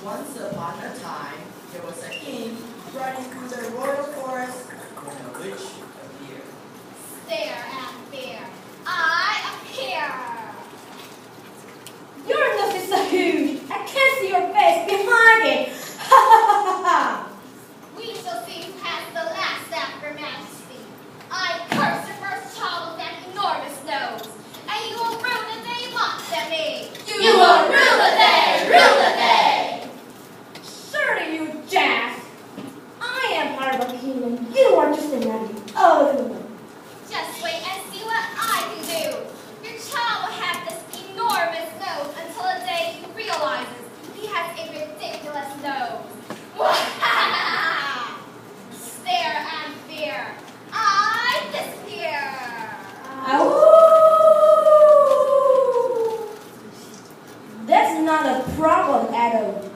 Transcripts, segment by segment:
Once upon a time, there was a king riding through the royal forest when a witch appeared. Stare and fear. I appear. Your nose is so huge. I can't see your face behind it. Ha ha ha ha. We shall see who has the last after majesty. I curse the first child with that enormous nose, and you will rue the day you mocked at me. You will rue the day, rue the day. Surely you jest. I am part of a kingdom. You are just another old woman. Just wait and see what I can do. Your child will have this enormous nose until the day he realizes he has a ridiculous nose. Stare and fear. I disappear. Ow! That's not a problem at all.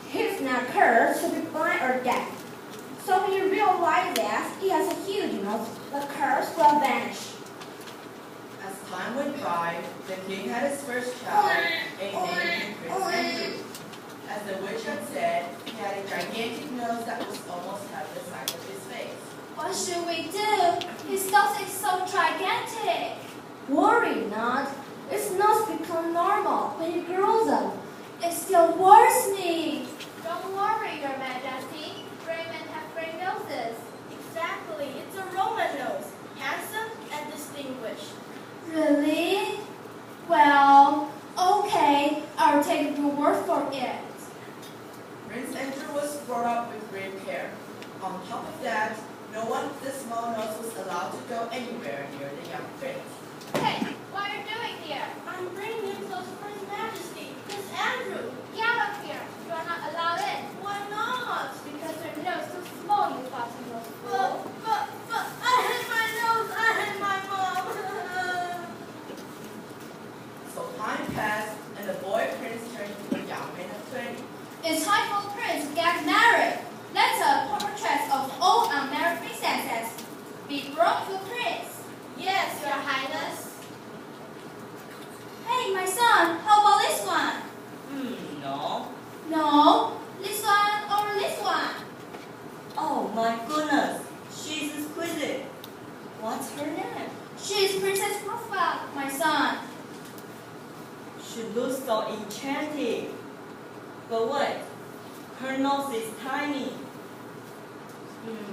He's not cursed to be blind or deaf. So when you realize that he has a huge nose, the curse will vanish. As time went by, the king had his first child, a named Prince Andrew. As the witch had said, he had a gigantic nose that was almost half the size of his face. What should we do? His nose is so gigantic. Worry not. His nose becomes normal when he grows up. It still worries me. Don't worry, Your Majesty. Gray men have gray noses. Exactly. It's a Roman nose. Handsome and distinguished. Really? Well, okay. I'll take your word for it. Prince Andrew was brought up with great care. On top of that, no one with a small nose was allowed to go anywhere near the young prince. Hey, what are you doing here? I'm bringing him close for His Majesty, Prince Andrew. Get out of here. You are not allowed in. Why not? Because your nose is too small, you fussy nose fool. But, I hate my nose. I hate my mom. So time passed, and the boy prince turned into a young man of 20. It's time for Prince to get married. Let's portraits of all unmarried princesses be brought to the prince. Yes, Your Highness. Hey, my son, how about this one? No. No, this one or this one? Oh my goodness, she's exquisite. What's her name? She's Princess Rosebud, my son. She looks so enchanting. But wait, her nose is tiny.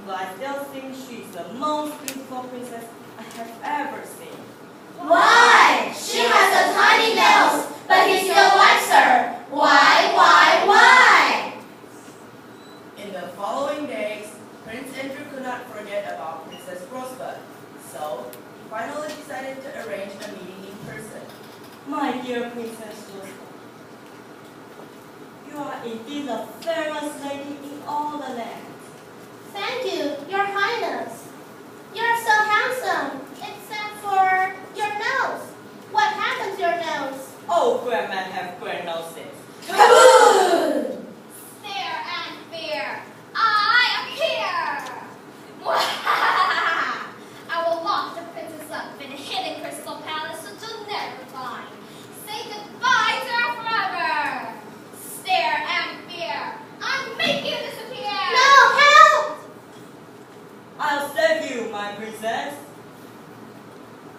But I still think she's the most beautiful princess I have ever seen. Why? She has a tiny nose, but he still likes her. Why? In the following days, Prince Andrew could not forget about Princess Rosebud, so he finally decided to arrange a meeting in person. My dear Princess Rosebud, you are indeed the fairest lady in all the land. Thank you, Your Highness. You're so handsome, except for your nose. What happened to your nose? Oh, great men have great noses. Kaboom! Stare and fear. I appear. I will lock the princess up in a hidden crystal palace that you'll never find. Say goodbye to her forever. Stare and fear. I'll make you disappear. No, help! I'll save you, my princess.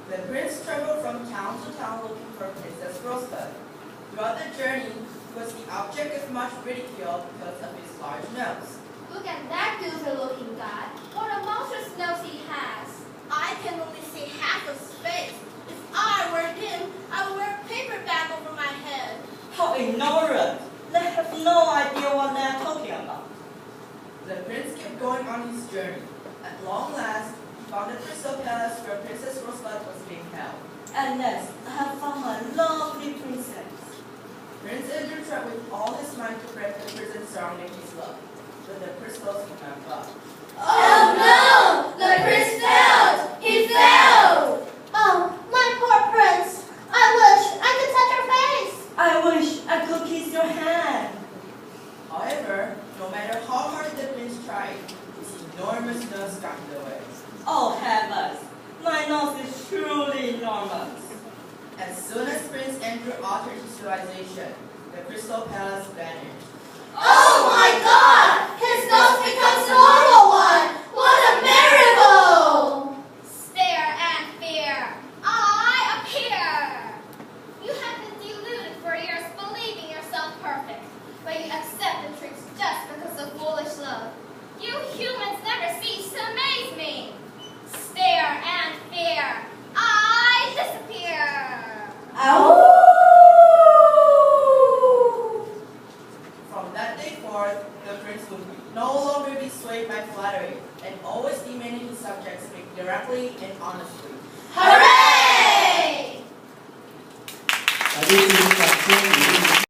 The prince traveled from town to town looking for Princess Rosebud. Throughout the journey, he was the object of much ridicule because of his large nose. Look at that goofy-looking guy. What a monstrous nose he has. I can only see half his face. If I were him, I would wear a paper bag over my head. How ignorant. They have no idea what they're talking about. The prince kept going on his journey. At long last, he found the crystal palace where Princess Rosebud was being held. And yes, I have found my lovely princess. Prince Andrew tried with all his might to break the prison surrounding his love, but the crystals would not budge. Oh no! The prince failed! He failed! Oh, my poor prince. I wish I could touch your face. I wish I could kiss your hand. However, no matter how hard the prince tried, his enormous nose got in the way. Oh heavens, my nose is truly enormous. As soon as Prince Andrew altered his civilization, the Crystal Palace vanished. Oh God! His nose becomes a normal one! What a miracle! Stare and fear. I appear. You have been deluded for years, believing yourself perfect, but you accept the tricks just because of foolish love. You humans never cease to amaze me. Stare and fear. I disappear. Ow! From that day forth, the prince would no longer be swayed by flattery, and always demanding his subjects speak directly and honestly. Hooray! 来，第四个，关于